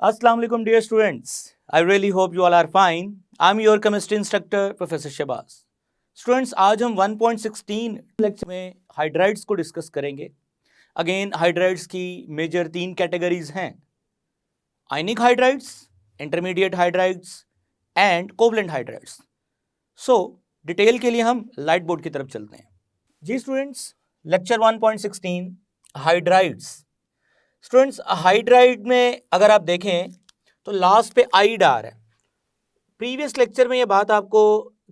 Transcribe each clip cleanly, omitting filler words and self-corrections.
Assalamu alaikum dear students. I really hope you all are fine. I'm your chemistry instructor Professor Shahbaz. Students, आज हम 1.16 lecture में hydrides को discuss करेंगे. Again hydrides की major 3 categories हैं: ionic hydrides, intermediate hydrides and covalent hydrides. So detail के लिए हम लाइट बोर्ड की तरफ चलते हैं. जी students, lecture 1.16 hydrides. Students, hydride में अगर आप देखें तो लास्ट पे आइड आ रहा है. प्रीवियस लेक्चर में ये बात आपको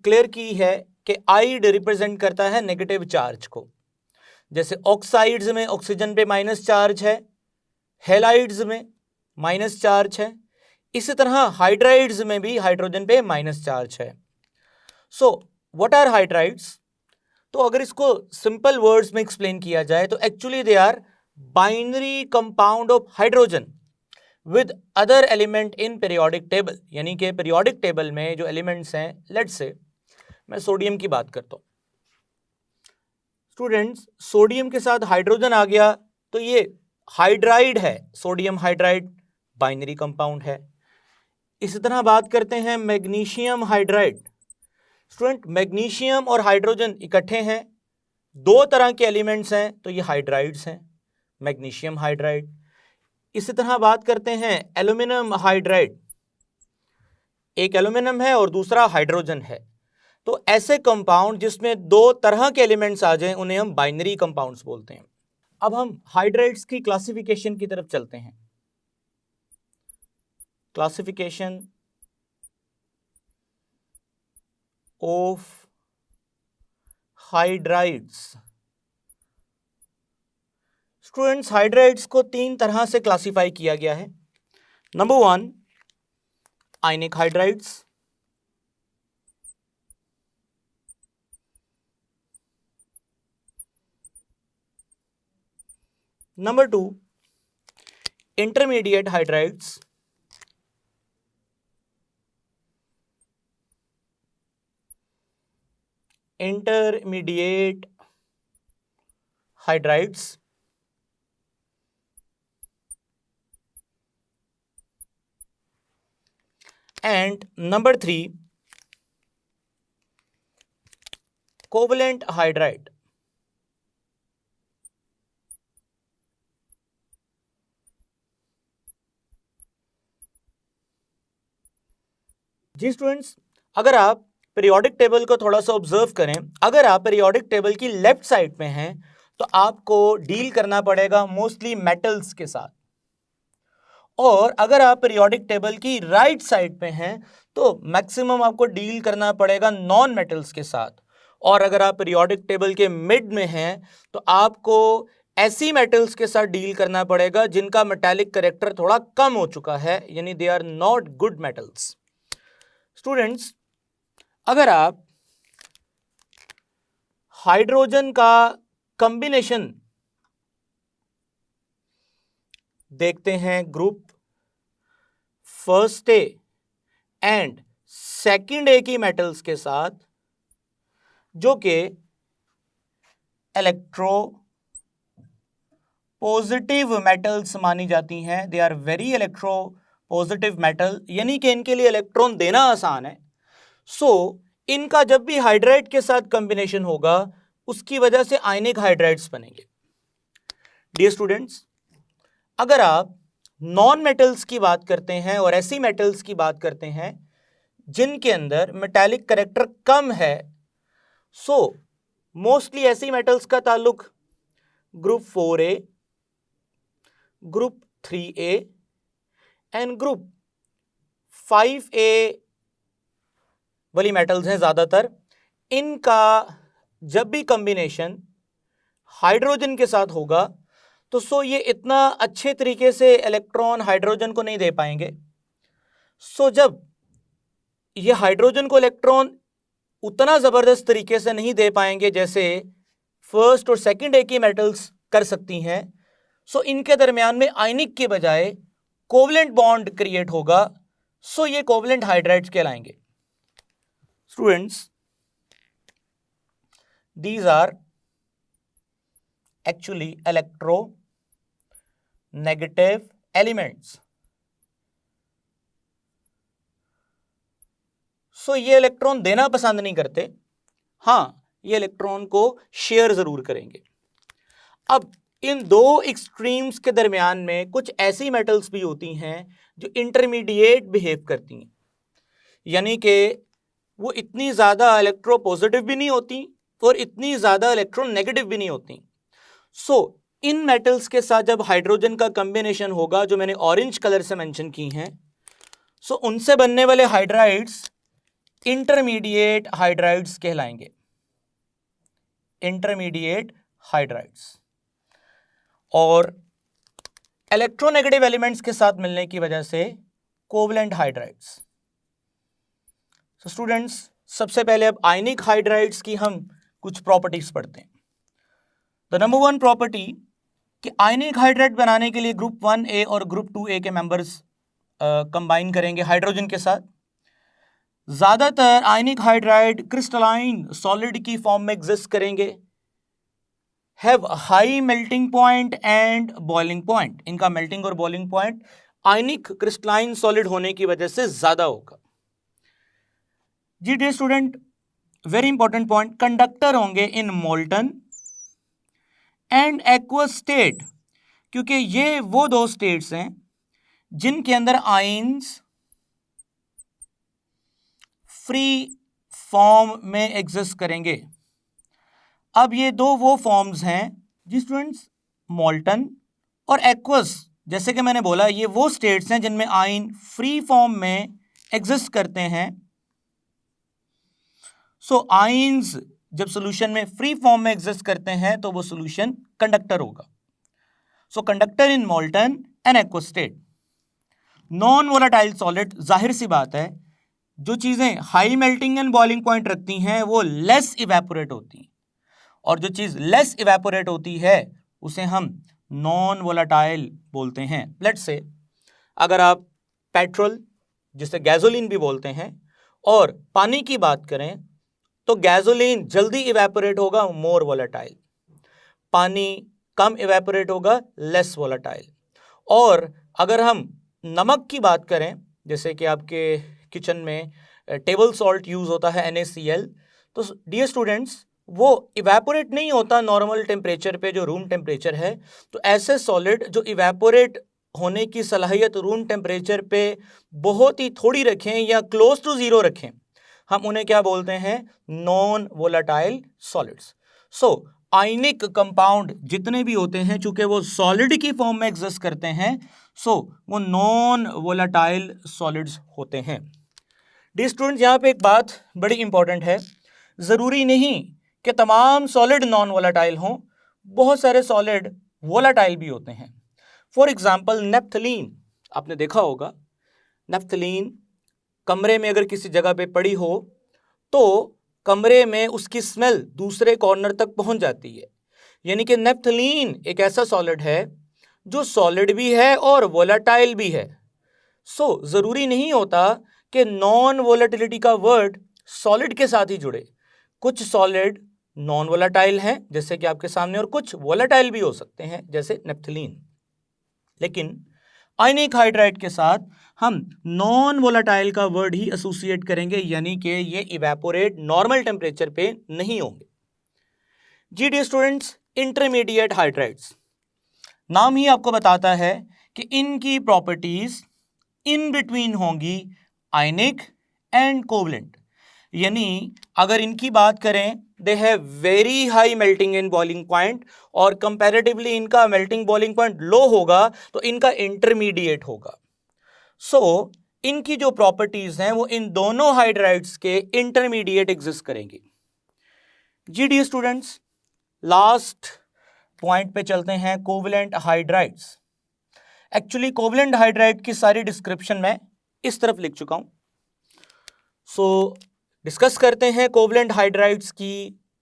क्लियर की है कि आइड रिप्रेजेंट करता है नेगेटिव चार्ज को. जैसे ऑक्साइड्स में ऑक्सीजन पे माइनस चार्ज है, हेलाइड्स में माइनस चार्ज है, इसी तरह हाइड्राइड्स में भी हाइड्रोजन पे माइनस चार्ज है. So what are hydrides? तो अगर इसको सिंपल वर्ड्स में एक्सप्लेन किया जाए तो actually they are binary compound of hydrogen with other element in periodic table. यानी कि पीरियोडिक टेबल में जो एलिमेंट्स हैं, लेट्स से मैं सोडियम की बात करता हूं. स्टूडेंट्स, सोडियम के साथ हाइड्रोजन आ गया तो ये हाइड्राइड है. सोडियम हाइड्राइड बाइनरी कंपाउंड है. इसी तरह बात करते हैं मैग्नीशियम हाइड्राइड. स्टूडेंट, मैग्नीशियम और हाइड्रोजन इकट्ठे हैं, दो तरह के एलिमेंट्स हैं, तो ये हाइड्राइड्स हैं, मैग्नीशियम हाइड्राइड. इसी तरह बात करते हैं एल्यूमिनियम हाइड्राइड. एक एल्यूमिनियम है और दूसरा हाइड्रोजन है. तो ऐसे कंपाउंड जिसमें दो तरह के एलिमेंट्स आ जाएं उन्हें हम बाइनरी कंपाउंड्स बोलते हैं. अब हम हाइड्राइड्स की क्लासिफिकेशन की तरफ चलते हैं. Classification of hydrides. Students, hydrides को 3 तरह से क्लासिफाई किया गया है. Number 1, ionic hydrides. Number 2, intermediate hydrides. Intermediate hydrides. And number 3, covalent hydride. जी स्टूडेंट्स, अगर आप पीरियोडिक टेबल को थोड़ा सा ऑब्जर्व करें, अगर आप पीरियोडिक टेबल की लेफ्ट साइड में हैं तो आपको डील करना पड़ेगा मोस्टली मेटल्स के साथ, और अगर आप पीरियोडिक टेबल की राइट साइड पे हैं तो मैक्सिमम आपको डील करना पड़ेगा नॉन मेटल्स के साथ. और अगर आप पीरियोडिक टेबल के मिड में हैं तो आपको ऐसी मेटल्स के साथ डील करना पड़ेगा जिनका मेटालिक कैरेक्टर थोड़ा कम हो चुका है, यानी they are not good metals. Students, अगर आप हाइड्रोजन का कॉम्बिनेशन देखते हैं group first A and second A की मेटल्स के साथ, जो कि इलेक्ट्रो पॉजिटिव मेटल्स मानी जाती हैं, they are very electropositive metal, यानी कि इनके लिए इलेक्ट्रॉन देना आसान है. सो इनका जब भी हाइड्राइड के साथ कॉम्बिनेशन होगा उसकी वजह से आयनिक हाइड्राइड्स बनेंगे. डियर स्टूडेंट्स, अगर आप नॉन मेटल्स की बात करते हैं और ऐसी मेटल्स की बात करते हैं जिनके अंदर मेटालिक कैरेक्टर कम है, सो मोस्टली ऐसी मेटल्स का ताल्लुक group 4A, group 3A and group 5A वाली मेटल्स हैं ज्यादातर. इनका जब भी कॉम्बिनेशन हाइड्रोजन के साथ होगा तो सो ये इतना अच्छे तरीके से इलेक्ट्रॉन हाइड्रोजन को नहीं दे पाएंगे. सो जब ये हाइड्रोजन को इलेक्ट्रॉन उतना जबरदस्त तरीके से नहीं दे पाएंगे जैसे फर्स्ट और सेकंड ए की मेटल्स कर सकती हैं, सो इनके दरमियान में आयनिक के बजाय कोवलेंट बॉन्ड क्रिएट होगा. सो ये कोवलेंट हाइड्राइड्स कहलाएंगे. Students, these are actually electronegative elements. So ये इलेक्ट्रॉन देना पसंद नहीं करते, हाँ ये इलेक्ट्रॉन को शेयर जरूर करेंगे। अब इन दो एक्सट्रीम्स के दरमियान में कुछ ऐसी मेटल्स भी होती हैं जो इंटरमीडिएट बिहेव करती हैं, यानी कि वो इतनी ज़्यादा इलेक्ट्रोपॉजिटिव भी नहीं होती और इतनी ज़्यादा इलेक्ट्रोनेगेटिव भी नहीं होती। सो इन मेटल्स के साथ जब हाइड्रोजन का कॉम्बिनेशन होगा, जो मैंने ऑरेंज कलर से मेंशन की हैं, सो उनसे बनने वाले हाइड्राइड्स इंटरमीडिएट हाइड्राइड्स कहलाएंगे, इंटरमीडिएट हाइड्राइड्स। और इलेक्ट्रोनेगेटिव एलिमेंट्स के साथ मिलने की वजह से कोवलेंट हाइड्राइड्स। सो स्टूडेंट्स, सबसे पहले अब आयनिक हाइड्राइड्स की हम कुछ प्रॉपर्टीज पढ़ते हैं। द नंबर वन प्रॉपर्टी कि आयनिक हाइड्राइड बनाने के लिए ग्रुप 1A और ग्रुप 2A के मेंबर्स कंबाइन करेंगे हाइड्रोजन के साथ। ज्यादातर आयनिक हाइड्राइड क्रिस्टलाइन सॉलिड की फॉर्म में एग्जिस्ट करेंगे, have high melting point and boiling point. इनका मेल्टिंग और boiling point ionic crystalline solid होने की वजह से ज्यादा होगा। जी dear student, very important point, conductor होंगे in molten and aqueous state, क्योंकि ये वो दो स्टेट्स हैं जिनके अंदर आयंस फ्री फॉर्म में एग्जिस्ट करेंगे। अब ये दो वो फॉर्म्स हैं जी स्टूडेंट्स, मोल्टन और एक्वस, जैसे कि मैंने बोला ये वो स्टेट्स हैं जिनमें आयन फ्री फॉर्म में एग्जिस्ट करते हैं। सो आयंस जब सॉल्यूशन में फ्री फॉर्म में एग्जिस्ट करते हैं तो वो सॉल्यूशन कंडक्टर होगा। So conductor in molten and aqueous state. Non volatile solid, जाहिर सी बात है जो चीजें high melting and boiling point रखती हैं वो लेस इवेपोरेट होती हैं, और जो चीज लेस इवेपोरेट होती है उसे हम नॉन वोलेटाइल बोलते हैं। लेट्स से अगर आप पेट्रोल, जिसे गैसोलीन भी बोलते हैं, और पानी की बात करें तो गैसोलीन जल्दी इवेपोरेट होगा, मोर वोलेटाइल। पानी कम इवेपोरेट होगा, लेस वोलेटाइल। और अगर हम नमक की बात करें, जैसे कि आपके किचन में टेबल सॉल्ट यूज होता है NaCl, तो डियर स्टूडेंट्स वो इवेपोरेट नहीं होता नॉर्मल टेम्परेचर पे जो रूम टेम्परेचर है। तो ऐसे सॉलिड जो इवेपोरेट होने की सलाहियत रूम टेम्परेचर पे बहुत ही थोड़ी रखें या क्लोज टू जीरो रखें, हम उन्हें क्या बोलते हैं, नॉन वोलेटाइल सॉलिड्स। सो आयनिक कंपाउंड जितने भी होते हैं, चूंकि वो सॉलिड की फॉर्म में एग्जिस्ट करते हैं, सो वो नॉन वोलेटाइल सॉलिड्स होते हैं। डी स्टूडेंट्स, यहाँ पे एक बात बड़ी इंपॉर्टेंट है, ज़रूरी नहीं कि तमाम सॉलिड नॉन वोलेटाइल हों, बहुत सारे सॉलिड वोलेटाइल भी होते हैं। फॉर एग्जाम्पल नेप्थलीन, आपने देखा होगा नेप्थलीन कमरे में अगर किसी जगह पे पड़ी हो तो कमरे में उसकी स्मेल दूसरे कॉर्नर तक पहुंच जाती है, यानी कि नेप्थलीन एक ऐसा सॉलिड है जो सॉलिड भी है और वोलेटाइल भी है। सो ज़रूरी नहीं होता कि नॉन वोलेटिलिटी का वर्ड सॉलिड के साथ ही जुड़े। कुछ सॉलिड नॉन वोलेटाइल हैं जैसे कि आपके सामने, और कुछ वोलेटाइल भी हो सकते हैं जैसे नेप्थलीन। लेकिन आयनिक हाइड्राइड के साथ हम नॉन वोलेटाइल का वर्ड ही एसोसिएट करेंगे, यानी कि ये इवेपोरेट नॉर्मल टेम्परेचर पे नहीं होंगे। जी डियर स्टूडेंट्स, इंटरमीडिएट हाइड्राइड्स, नाम ही आपको बताता है कि इनकी प्रॉपर्टीज इन बिटवीन होंगी आयनिक एंड कोवलेंट, यानी अगर इनकी बात करें, they have very high melting and boiling point, और कंपैरेटिवली इनका मेल्टिंग बॉइलिंग पॉइंट लो होगा तो इनका इंटरमीडिएट होगा। सो इनकी जो प्रॉपर्टीज हैं वो इन दोनों हाइड्राइड्स के इंटरमीडिएट एग्जिस्ट करेंगी। जी डियर स्टूडेंट्स, लास्ट पॉइंट पे चलते हैं, covalent hydrides. Actually covalent hydride की सारी डिस्क्रिप्शन मैं इस तरफ लिख चुका हूं। सो डिस्कस करते हैं कोवलेंट हाइड्राइड्स की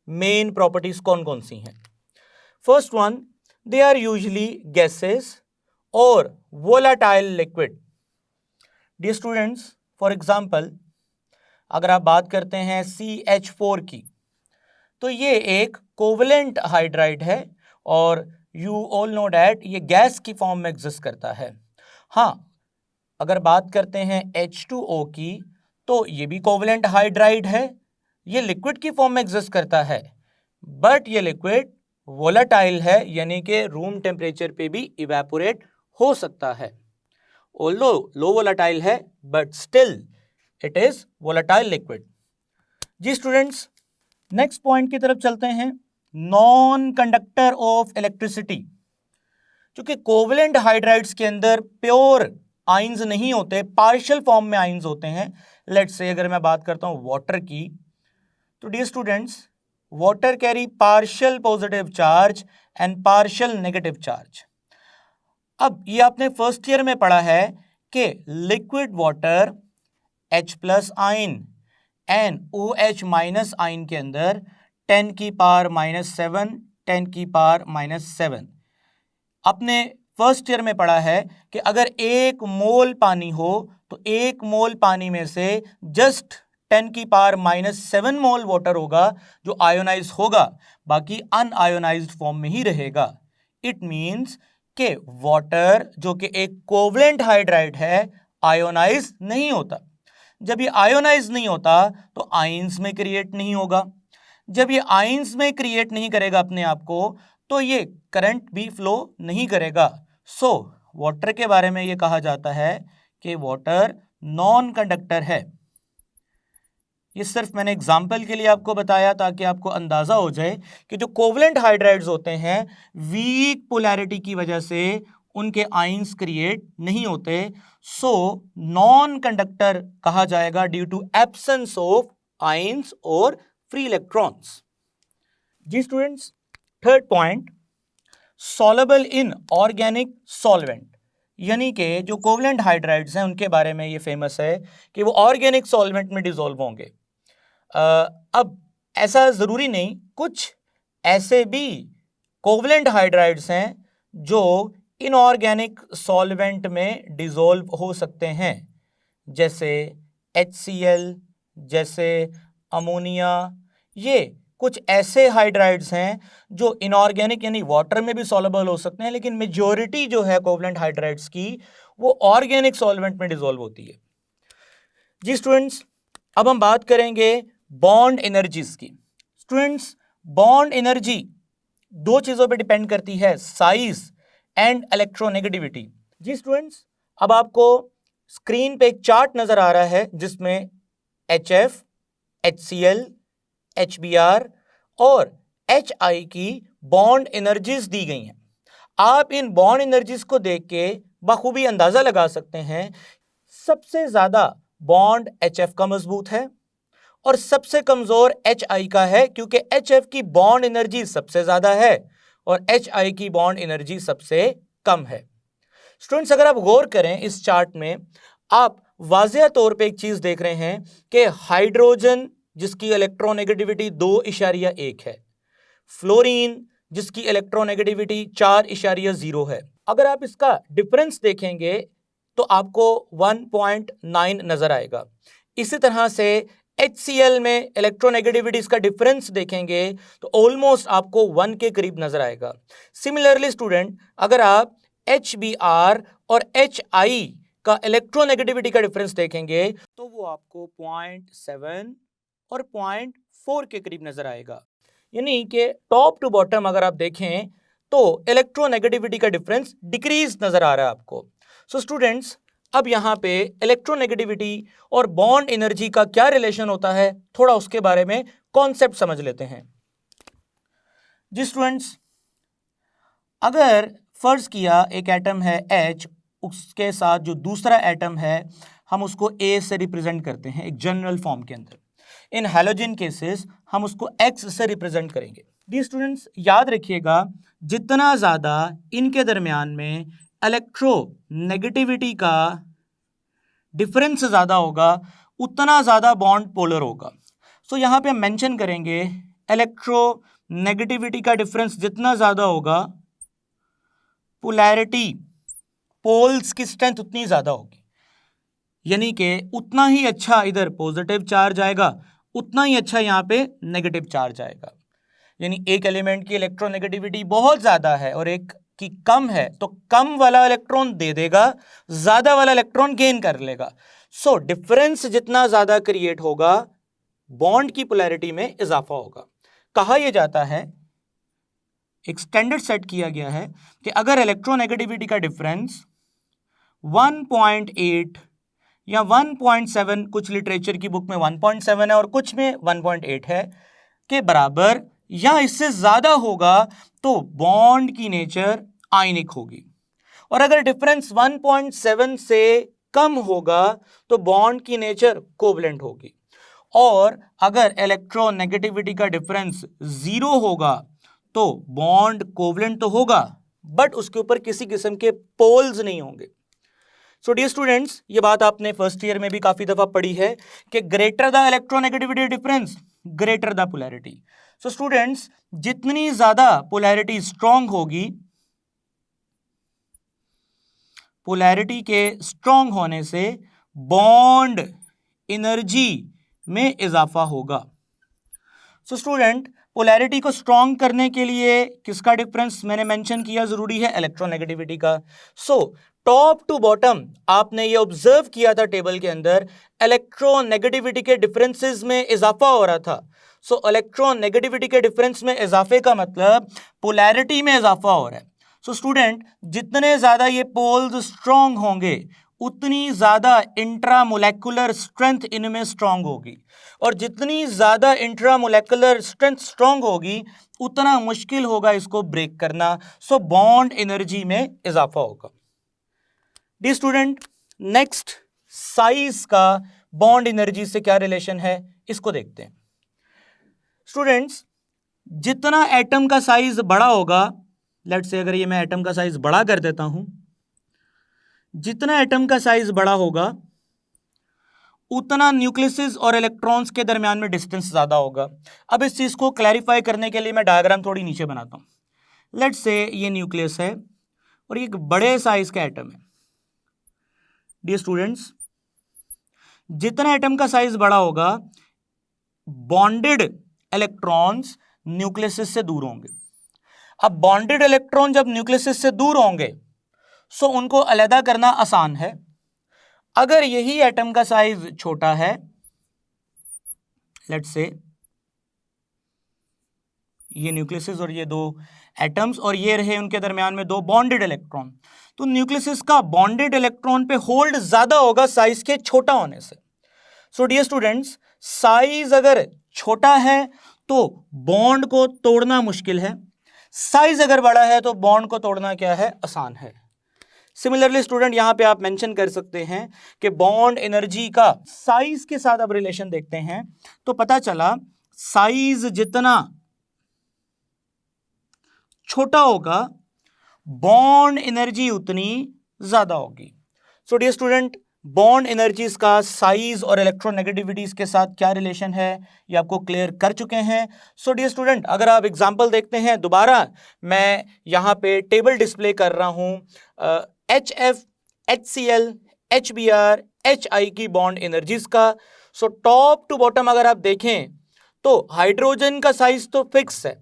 मेन प्रॉपर्टीज कौन कौन सी हैं। First one, they are usually gases और volatile liquid. Dear students, for example अगर आप बात करते हैं CH4 की, तो ये एक कोवलेंट हाइड्राइड है और यू ऑल नो डैट ये गैस की फॉर्म में एग्जिस्ट करता है। हाँ, अगर बात करते हैं H2O की, तो ये भी कोवलेंट हाइड्राइड है, ये लिक्विड की फॉर्म में एग्जिस्ट करता है, बट ये लिक्विड वोलेटाइल है, यानी कि रूम टेम्परेचर पे भी इवेपोरेट हो सकता है। ऑल्दो लो वोलेटाइल है but still it is volatile liquid. जी स्टूडेंट्स, नेक्स्ट पॉइंट की तरफ चलते हैं, नॉन कंडक्टर ऑफ इलेक्ट्रिसिटी। क्योंकि कोवलेंट हाइड्राइड्स के अंदर प्योर आइंस नहीं होते, पार्शियल फॉर्म में आइंस होते हैं। लेट्स से अगर मैं बात करता हूं वाटर की, तो dear students, water carry partial positive charge and partial negative charge. अब ये आपने फर्स्ट ईयर में पढ़ा है कि liquid water H plus ion and OH minus ion के अंदर 10 की पावर -7 10 की पावर -7 अपने फर्स्ट ईयर में पढ़ा है कि अगर 1 मोल पानी हो तो 1 मोल पानी में से जस्ट 10 की पावर -7 मोल वाटर होगा जो आयोनाइज होगा, बाकी अनआयोनाइज्ड फॉर्म में ही रहेगा। इट मींस कि वाटर जो कि एक कोवलेंट हाइड्राइड है आयोनाइज नहीं होता। जब ये आयोनाइज नहीं होता तो आइंस में क्रिएट नहीं होगा। जब ये आइंस में क्रिएट नहीं करेगा अपने आप को, तो ये करंट भी फ्लो नहीं करेगा। सो वाटर के बारे में ये कहा जाता है कि वाटर नॉन कंडक्टर है। ये सिर्फ मैंने एग्जाम्पल के लिए आपको बताया ताकि आपको अंदाजा हो जाए कि जो कोवलेंट हाइड्राइड्स होते हैं वीक पोलैरिटी की वजह से उनके आइंस क्रिएट नहीं होते, सो नॉन कंडक्टर कहा जाएगा due to absence of ions और फ्री इलेक्ट्रॉन्स। जी students, third point, soluble in organic solvent, यानी कि जो कोवलेंट हाइड्राइड्स हैं उनके बारे में ये फेमस है कि वो ऑर्गेनिक सॉल्वेंट में डिसॉल्व होंगे। अब ऐसा जरूरी नहीं, कुछ ऐसे भी कोवलेंट हाइड्राइड्स हैं जो इनऑर्गेनिक सॉल्वेंट में डिसॉल्व हो सकते हैं, जैसे HCl, जैसे अमोनिया। ये कुछ ऐसे हाइड्राइड्स हैं जो इनऑर्गेनिक यानी वाटर में भी सॉल्युबल हो सकते हैं, लेकिन मेजॉरिटी जो है कोवलेंट हाइड्राइड्स की वो ऑर्गेनिक सॉल्वेंट में डिसॉल्व होती है। जी स्टूडेंट्स, अब हम बात करेंगे बॉन्ड एनर्जीज की। स्टूडेंट्स, बॉन्ड एनर्जी दो चीजों पे डिपेंड करती है, साइज एंड इलेक्ट्रोनेगेटिविटी। जी स्टूडेंट्स, अब आपको स्क्रीन पे एक चार्ट नजर आ रहा है जिसमें HF, HCl, HBr और HI की बॉन्ड एनर्जीज दी गई हैं। आप इन बॉन्ड एनर्जीज को देख के बखूबी अंदाजा लगा सकते हैं सबसे ज्यादा बॉन्ड HF का मजबूत है और सबसे कमजोर HI का है, क्योंकि HF की बॉन्ड एनर्जी सबसे ज्यादा है और HI की बॉन्ड एनर्जी सबसे कम है। स्टूडेंट्स, अगर आप गौर करें इस चार्ट में, आप वाज़ेह तौर पे एक चीज देख रहे हैं कि हाइड्रोजन जिसकी इलेक्ट्रोनेगेटिविटी 2.1 है, फ्लोरीन जिसकी इलेक्ट्रोनेगेटिविटी 4.0 है। अगर आप इसका डिफरेंस देखेंगे तो आपको 1.9 नजर आएगा। इसी तरह से HCl में इलेक्ट्रोनेगेटिविटी इसका डिफरेंस देखेंगे तो ऑलमोस्ट आपको 1 के करीब नजर आएगा। सिमिलरली स्टूडेंट, अगर आप HBr और HI का इलेक्ट्रोनेगेटिविटी का डिफरेंस देखेंगे तो वो आपको 0.7 और 0.4 के करीब नजर आएगा। यानी कि टॉप टू बॉटम अगर आप देखें तो इलेक्ट्रोनेगेटिविटी का डिफरेंस डिक्रीज नजर आ रहा है आपको। सो स्टूडेंट्स, अब यहाँ पे इलेक्ट्रोनेगेटिविटी और बॉन्ड एनर्जी का क्या रिलेशन होता है, थोड़ा उसके बारे में कॉन्सेप्ट समझ लेते हैं। जी स्टूडेंट्स, अगर फर्ज किया एक एटम है H, उसके साथ जो दूसरा एटम है हम उसको A से रिप्रेजेंट करते हैं एक जनरल फॉर्म के अंदर। इन हैलोजन केसेस हम उसको X से रिप्रेजेंट करेंगे। डी स्टूडेंट्स, याद रखिएगा, जितना ज्यादा इनके दरमियान में इलेक्ट्रोनेगेटिविटी का डिफरेंस ज्यादा होगा उतना ज्यादा बॉन्ड पोलर होगा। सो यहाँ पे हम मेंशन करेंगे इलेक्ट्रोनेगेटिविटी का डिफरेंस जितना ज्यादा होगा, पोलैरिटी पोल्स की स्ट्रेंथ उतनी ज्यादा होगी, यानी कि उतना ही अच्छा इधर पॉजिटिव चार्ज आएगा, उतना ही अच्छा यहाँ पे नेगेटिव चार्ज आएगा। यानी एक एलिमेंट की इलेक्ट्रोनेगेटिविटी बहुत ज्यादा है और एक की कम है तो कम वाला इलेक्ट्रॉन दे देगा, ज्यादा वाला इलेक्ट्रॉन गेन कर लेगा। सो डिफरेंस जितना ज्यादा क्रिएट होगा बॉन्ड की पोलैरिटी में इजाफा होगा। कहा यह जाता है, एक स्टैंडर्ड सेट किया गया है कि अगर इलेक्ट्रोनेगेटिविटी का डिफरेंस 1.8 या 1.7, कुछ लिटरेचर की बुक में 1.7 है और कुछ में 1.8 है, के बराबर या इससे ज्यादा होगा तो बॉन्ड की नेचर आयनिक होगी, और अगर डिफरेंस 1.7 से कम होगा तो बॉन्ड की नेचर कोवलेंट होगी, और अगर इलेक्ट्रोनेगेटिविटी का डिफरेंस 0 होगा तो बॉन्ड कोवलेंट तो होगा बट उसके ऊपर किसी किस्म के पोल्स नहीं होंगे। सो डियर स्टूडेंट्स, ये बात आपने फर्स्ट ईयर में भी काफी दफा पढ़ी है कि greater the electronegativity difference greater the polarity. So students, जितनी ज्यादा पोलैरिटी स्ट्रांग होगी, पोलैरिटी के स्ट्रांग होने से बॉन्ड एनर्जी में इजाफा होगा। सो स्टूडेंट, पोलैरिटी को स्ट्रांग करने के लिए किसका डिफरेंस मैंने मेंशन किया जरूरी है? इलेक्ट्रोनेगेटिविटी का। सो टॉप टू बॉटम आपने ये ऑब्जर्व किया था टेबल के अंदर, इलेक्ट्रोनेगेटिविटी के डिफरेंसेस में इजाफा हो रहा था। सो इलेक्ट्रोनेगेटिविटी के डिफरेंस में इजाफे का मतलब पोलैरिटी में इजाफा हो रहा है। सो स्टूडेंट, जितने ज्यादा ये पोल्स स्ट्रांग होंगे उतनी ज्यादा इंट्रामोलेकुलर स्ट्रेंथ इनमें स्ट्रांग होगी, और जितनी ज्यादा इंट्रामोलेकुलर स्ट्रेंथ स्ट्रांग होगी उतना मुश्किल होगा इसको ब्रेक करना। सो बॉन्ड एनर्जी में इजाफा होगा। डी स्टूडेंट, नेक्स्ट साइज का बॉन्ड एनर्जी से क्या रिलेशन है इसको देखते हैं। स्टूडेंट्स, जितना एटम का साइज बड़ा होगा, लेट्स से अगर ये मैं एटम का साइज बड़ा कर देता हूं, जितना एटम का साइज बड़ा होगा उतना न्यूक्लियस और इलेक्ट्रॉन्स के दरमियान में डिस्टेंस ज्यादा होगा। अब इस चीज को क्लैरिफाई करने के लिए मैं डायग्राम थोड़ी नीचे बनाता हूं। लेट्स से ये न्यूक्लियस है और ये एक बड़े साइज का एटम है। डियर स्टूडेंट्स, जितना एटम का साइज बड़ा होगा बॉन्डेड इलेक्ट्रॉन्स न्यूक्लियस से दूर होंगे। अब बॉन्डेड इलेक्ट्रॉन जब न्यूक्लियस से दूर होंगे सो उनको अलग करना आसान है। अगर यही एटम का साइज छोटा है, लेट्स से ये न्यूक्लियस और ये दो एटम्स और ये रहे उनके दरमियान में दो बॉन्डेड इलेक्ट्रॉन, तो न्यूक्लियस का बॉन्डेड इलेक्ट्रॉन पे होल्ड ज्यादा होगा साइज के छोटा होने से। सो डियर स्टूडेंट्स, साइज अगर छोटा है तो बॉन्ड को तोड़ना मुश्किल है, साइज अगर बड़ा है तो बॉन्ड को तोड़ना क्या है? आसान है। सिमिलरली स्टूडेंट, यहां पे आप मेंशन कर सकते हैं कि बॉन्ड एनर्जी का साइज के साथ अब रिलेशन देखते हैं तो पता चला साइज जितना छोटा होगा बॉन्ड एनर्जी उतनी ज्यादा होगी। So dear student, bond energies का साइज और इलेक्ट्रोनेगेटिविटीज के साथ क्या रिलेशन है ये आपको क्लियर कर चुके हैं। सो डियर स्टूडेंट, अगर आप एग्जांपल देखते हैं, दोबारा मैं यहां पे टेबल डिस्प्ले कर रहा हूं HF, HCl, HBr, HI की बॉन्ड एनर्जीज का। सो टॉप टू बॉटम अगर आप देखें तो हाइड्रोजन का साइज तो फिक्स है,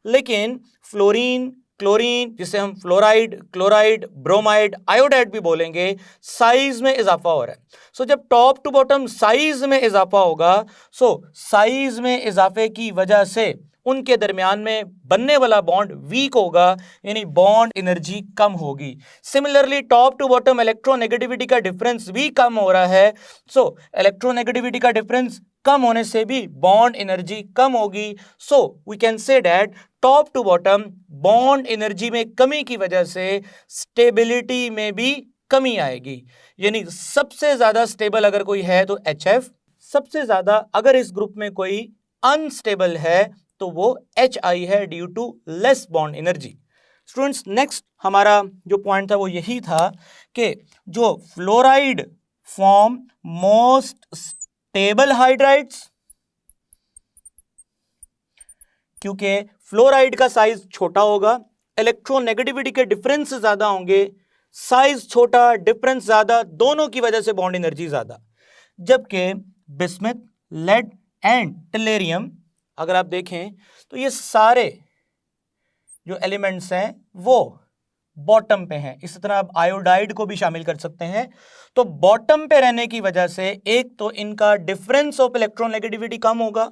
लेकिन फ्लोरीन, क्लोरीन, जिसे हम फ्लोराइड, क्लोराइड, ब्रोमाइड, आयोडाइड भी बोलेंगे, साइज में इजाफा हो रहा है। सो जब टॉप टू बॉटम साइज में इजाफा होगा, सो साइज में इजाफे की वजह से उनके दरमियान में बनने वाला बॉन्ड वीक होगा, यानी बॉन्ड एनर्जी कम होगी। Similarly top to bottom electronegativity का डिफरेंस भी कम हो रहा है। सो इलेक्ट्रोनेगेटिविटी का डिफरेंस कम होने से भी बॉन्ड एनर्जी कम होगी। So we can say that top to bottom bond energy में कमी की वजह से स्टेबिलिटी में भी कमी आएगी, यानी सबसे ज्यादा स्टेबल अगर कोई है तो HF, सबसे ज्यादा अगर इस ग्रुप में कोई अनस्टेबल है तो वो HI है due to less bond energy. Students, next हमारा जो पॉइंट था वो यही था कि जो fluoride form most stable hydrides, क्योंकि फ्लोराइड का साइज छोटा होगा, इलेक्ट्रोनेगेटिविटी के डिफरेंस ज्यादा होंगे, साइज छोटा, डिफरेंस ज्यादा, दोनों की वजह से बॉन्ड एनर्जी ज्यादा। जबकि बिस्मथ, लेड एंड टेलेरियम अगर आप देखें तो ये सारे जो एलिमेंट्स हैं वो बॉटम पे हैं। इस तरह आप आयोडाइड को भी शामिल कर सकते हैं। तो बॉटम पे रहने की वजह से एक तो इनका डिफरेंस ऑफ इलेक्ट्रोनेगेटिविटी कम होगा,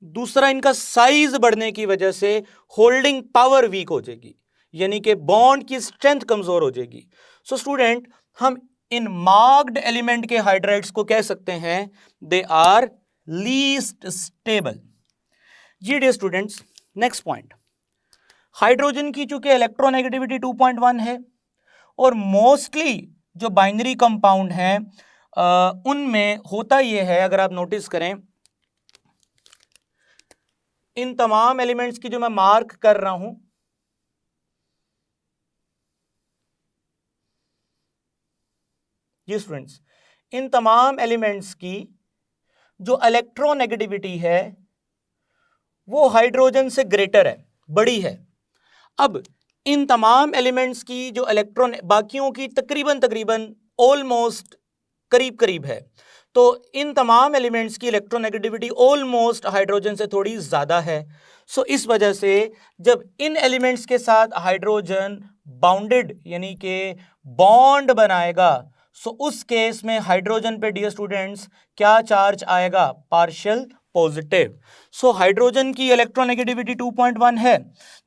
दूसरा इनका साइज बढ़ने की वजह से होल्डिंग पावर वीक हो जाएगी, यानी कि बॉन्ड की स्ट्रेंथ कमजोर हो जाएगी। सो स्टूडेंट, हम इन मार्क्ड एलिमेंट के हाइड्राइड्स को कह सकते हैं दे आर लीस्ट स्टेबल। जी dear students, next point, hydrogen की चूंकि इलेक्ट्रोनेगेटिविटी 2.1 है और मोस्टली जो बाइनरी कंपाउंड हैं उनमें होता यह है, अगर आप नोटिस करें इन तमाम एलिमेंट्स की जो मैं मार्क कर रहा हूं, जी स्टूडेंट्स, इन तमाम एलिमेंट्स की जो इलेक्ट्रोनेगेटिविटी है वो हाइड्रोजन से ग्रेटर है, बड़ी है। अब इन तमाम एलिमेंट्स की जो इलेक्ट्रॉन बाकियों की तकरीबन ऑलमोस्ट करीब करीब है, तो इन तमाम एलिमेंट्स की इलेक्ट्रोनेगेटिविटी ऑलमोस्ट हाइड्रोजन से थोड़ी ज़्यादा है। सो इस वजह से जब इन एलिमेंट्स के साथ हाइड्रोजन बाउंडेड यानी कि बॉन्ड बनाएगा, सो उस केस में हाइड्रोजन पे डियर स्टूडेंट्स क्या चार्ज आएगा? Partial positive. सो हाइड्रोजन की इलेक्ट्रोनेगेटिविटी 2.1 है,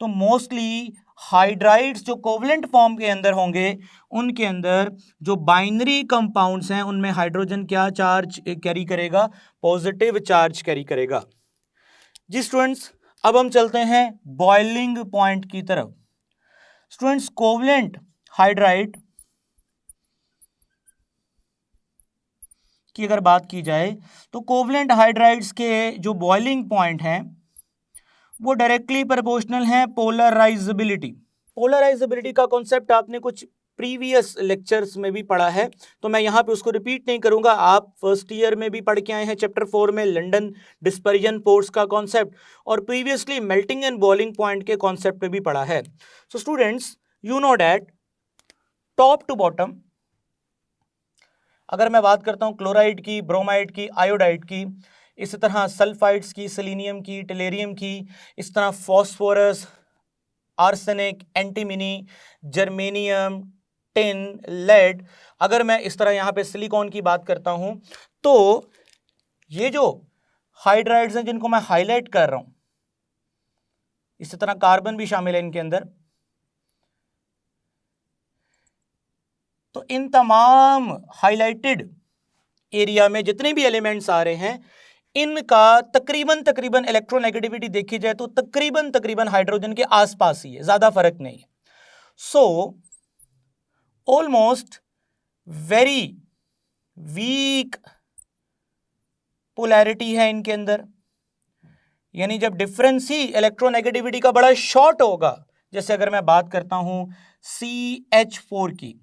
तो मोस्टली हाइड्राइड्स जो कोवलेंट फॉर्म के अंदर होंगे उनके अंदर जो बाइनरी कंपाउंड्स हैं उनमें हाइड्रोजन क्या चार्ज कैरी करेगा? पॉजिटिव चार्ज कैरी करेगा। जी स्टूडेंट्स, अब हम चलते हैं बॉइलिंग पॉइंट की तरफ। स्टूडेंट्स, कोवलेंट हाइड्राइड की अगर बात की जाए तो कोवलेंट हाइड्राइड्स के जो बॉइलिंग पॉइंट हैं वो डायरेक्टली प्रोपोर्शनल है पोलराइजेबिलिटी। पोलराइजेबिलिटी का कॉन्सेप्ट आपने कुछ प्रीवियस लेक्चर्स में भी पढ़ा है, तो मैं यहाँ पे उसको रिपीट नहीं करूंगा। आप फर्स्ट ईयर में भी पढ़ के आए हैं चैप्टर 4 में लंडन डिस्पर्जन फोर्स का कॉन्सेप्ट, और previously melting and boiling point के कॉन्सेप्ट में भी पढ़ा है। So students, you know that top to bottom, अगर मैं बात करता हूँ क्लोराइड की, ब्रोमाइड की, आयोडाइड की, इसी तरह सल्फाइड्स की, सेलेनियम की, टेलेरियम की, इस तरह phosphorus, arsenic, antimony, germanium, tin, lead, अगर मैं इस तरह यहाँ पे सिलिकॉन की बात करता हूँ, तो ये जो हाइड्राइड्स हैं जिनको मैं हाईलाइट कर रहा हूँ, इसी तरह कार्बन भी शामिल है इनके अंदर, तो इन तमाम हाइलाइटेड एरिया में जितने भी एलिमेंट्स आ रहे हैं इनका तकरीबन इलेक्ट्रोनेगेटिविटी देखी जाए तो तकरीबन हाइड्रोजन के आसपास ही है, ज्यादा फर्क नहीं है। So almost very weak polarity है इनके अंदर, यानी जब डिफरेंस ही इलेक्ट्रोनेगेटिविटी का बड़ा शॉर्ट होगा, जैसे अगर मैं बात करता हूं CH4 की,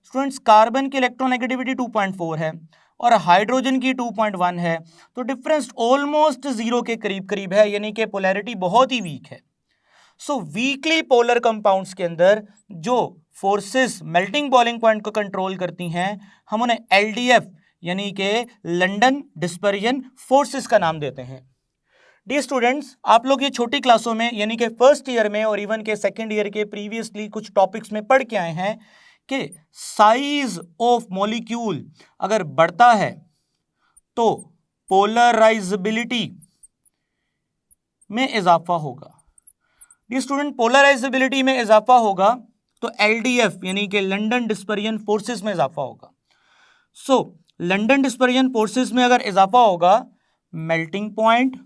स्टूडेंट्स कार्बन की इलेक्ट्रोनेगेटिविटी 2.4 है और हाइड्रोजन की 2.1 है, तो डिफरेंस ऑलमोस्ट जीरो के करीब करीब है, यानी कि पोलैरिटी बहुत ही वीक है। सो वीकली पोलर कंपाउंड्स के अंदर जो फोर्सेस मेल्टिंग बॉइलिंग पॉइंट को कंट्रोल करती हैं, हम उन्हें LDF यानी कि लंदन डिस्पर्जन फोर्सेस का नाम देते हैं। डियर स्टूडेंट्स, आप लोग ये छोटी क्लासों में यानी कि फर्स्ट ईयर में और इवन के सेकेंड ईयर के प्रीवियसली कुछ टॉपिक्स में पढ़ के आए हैं कि साइज ऑफ मॉलिक्यूल अगर बढ़ता है तो पोलराइजेबिलिटी में इजाफा होगा। डियर स्टूडेंट, पोलराइजेबिलिटी में इजाफा होगा तो LDF यानी कि लंदन डिस्पर्जन फोर्सेस में इजाफा होगा। सो लंदन डिस्पर्जन फोर्सेस में अगर इजाफा होगा, मेल्टिंग पॉइंट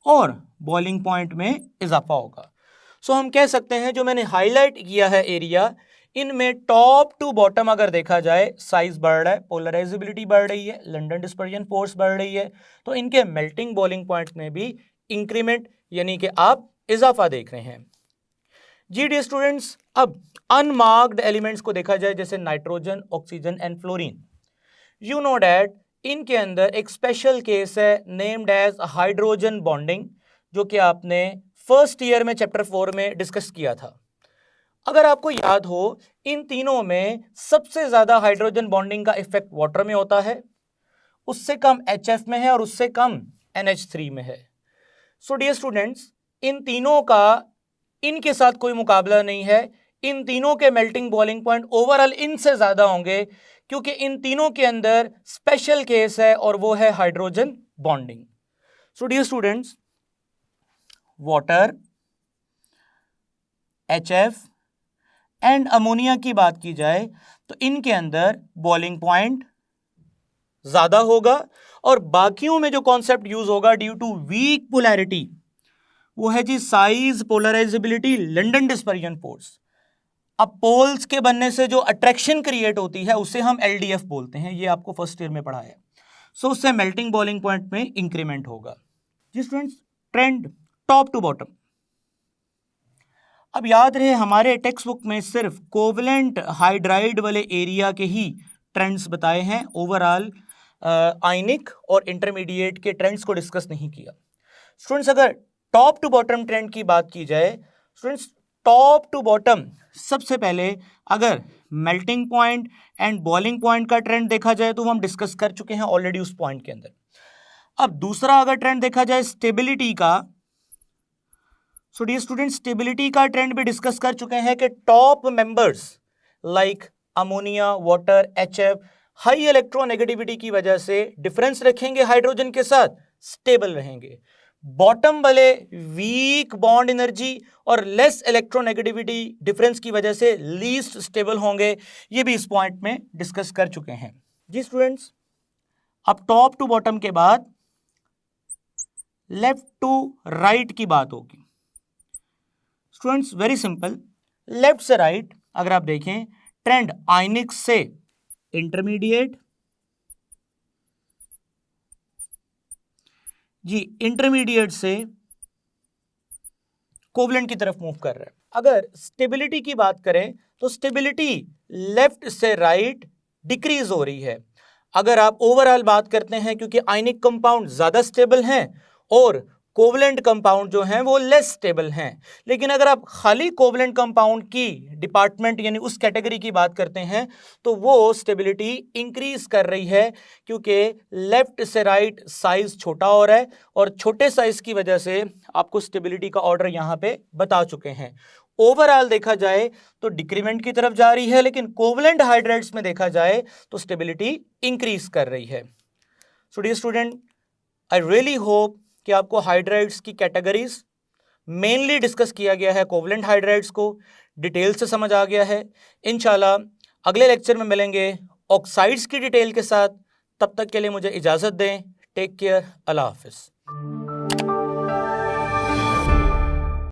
और बॉइलिंग पॉइंट में इजाफा होगा। सो हम कह सकते हैं जो मैंने हाईलाइट किया है एरिया, इनमें टॉप टू बॉटम अगर देखा जाए साइज बढ़ रहा है, पोलराइजेबिलिटी बढ़ रही है, लंदन डिस्पर्जन फोर्स बढ़ रही है, तो इनके मेल्टिंग बॉइलिंग पॉइंट में भी इंक्रीमेंट यानी कि आप इजाफा देख रहे हैं। जी डियर स्टूडेंट्स, अब अनमार्क्ड एलिमेंट्स को देखा जाए जैसे nitrogen, oxygen and fluorine, you know that इनके अंदर एक स्पेशल केस है नेम्ड एज हाइड्रोजन बॉन्डिंग, जो कि आपने फर्स्ट ईयर में चैप्टर 4 में डिस्कस किया था। अगर आपको याद हो, इन तीनों में सबसे ज्यादा हाइड्रोजन बॉन्डिंग का इफेक्ट वाटर में होता है, उससे कम HF में है और उससे कम NH3 में है। सो डियर स्टूडेंट्स, इन तीनों का इनके साथ कोई मुकाबला नहीं है, इन तीनों के मेल्टिंग बॉइलिंग पॉइंट ओवरऑल इनसे ज्यादा होंगे, क्योंकि इन तीनों के अंदर स्पेशल केस है और वो है hydrogen bonding. So dear students, water, HF and ammonia की बात की जाए तो इनके अंदर बॉइलिंग पॉइंट ज्यादा होगा, और बाकियों में जो कॉन्सेप्ट यूज होगा ड्यू टू वीक पोलैरिटी वो है जी size, polarizability, London dispersion force. अब पोल्स के बनने से जो अट्रैक्शन क्रिएट होती है उसे हम LDF बोलते हैं, ये आपको फर्स्ट ईयर में पढ़ा है। सो उससे मेल्टिंग बॉइलिंग पॉइंट में इंक्रीमेंट होगा। जी students, trend top to bottom. अब याद रहे हमारे टेक्स्ट बुक में सिर्फ कोवलेंट हाइड्राइड वाले एरिया के ही ट्रेंड्स बताए हैं, ओवरऑल आयनिक और इंटरमीडिएट के ट्रेंड्स को डिस्कस नहीं किया। स्टूडेंट्स, अगर टॉप टू बॉटम ट्रेंड की बात की जाए, स्टूडेंट्स टॉप टू बॉटम सबसे पहले अगर melting point and boiling point का ट्रेंड देखा जाए तो वो हम डिस्कस कर चुके हैं ऑलरेडी उस पॉइंट के अंदर। अब दूसरा अगर ट्रेंड देखा जाए स्टेबिलिटी का, सो डियर स्टूडेंट स्टेबिलिटी का ट्रेंड भी डिस्कस कर चुके हैं कि top members like ammonia, water, HF high electronegativity की वजह से डिफरेंस रखेंगे हाइड्रोजन के साथ, स्टेबल रहेंगे। बॉटम वाले वीक बॉन्ड एनर्जी और लेस इलेक्ट्रोनेगेटिविटी डिफरेंस की वजह से लीस्ट स्टेबल होंगे, ये भी इस पॉइंट में डिस्कस कर चुके हैं। जी स्टूडेंट्स, अब टॉप टू बॉटम के बाद लेफ्ट टू राइट की बात होगी। स्टूडेंट्स वेरी सिंपल, लेफ्ट से राइट अगर आप देखें ट्रेंड आयनिक से इंटरमीडिएट, जी इंटरमीडिएट से कोवलेंट की तरफ मूव कर रहा है। अगर स्टेबिलिटी की बात करें तो स्टेबिलिटी लेफ्ट से राइट डिक्रीज हो रही है। अगर आप ओवरऑल बात करते हैं, क्योंकि आयनिक कंपाउंड ज्यादा स्टेबल हैं और कोवलेंट कंपाउंड जो हैं वो लेस स्टेबल हैं, लेकिन अगर आप खाली कोवलेंट कंपाउंड की डिपार्टमेंट यानी उस कैटेगरी की बात करते हैं तो वो स्टेबिलिटी इंक्रीज कर रही है, क्योंकि लेफ्ट से राइट साइज छोटा हो रहा है और छोटे साइज की वजह से आपको स्टेबिलिटी का ऑर्डर यहां पे बता चुके हैं। ओवरऑल देखा जाए तो डिक्रीमेंट की तरफ जा रही है, लेकिन कोवलेंट हाइड्राइड्स में देखा जाए तो स्टेबिलिटी इंक्रीज कर रही है। So dear student, I really hope कि आपको हाइड्राइड्स की कैटेगरीज मेनली डिस्कस किया गया है, कोवलेंट हाइड्राइड्स को डिटेल से समझ आ गया है। इंशाल्लाह अगले लेक्चर में मिलेंगे ऑक्साइड्स की डिटेल के साथ। तब तक के लिए मुझे इजाज़त दें। टेक केयर, अल्लाह हाफिज़।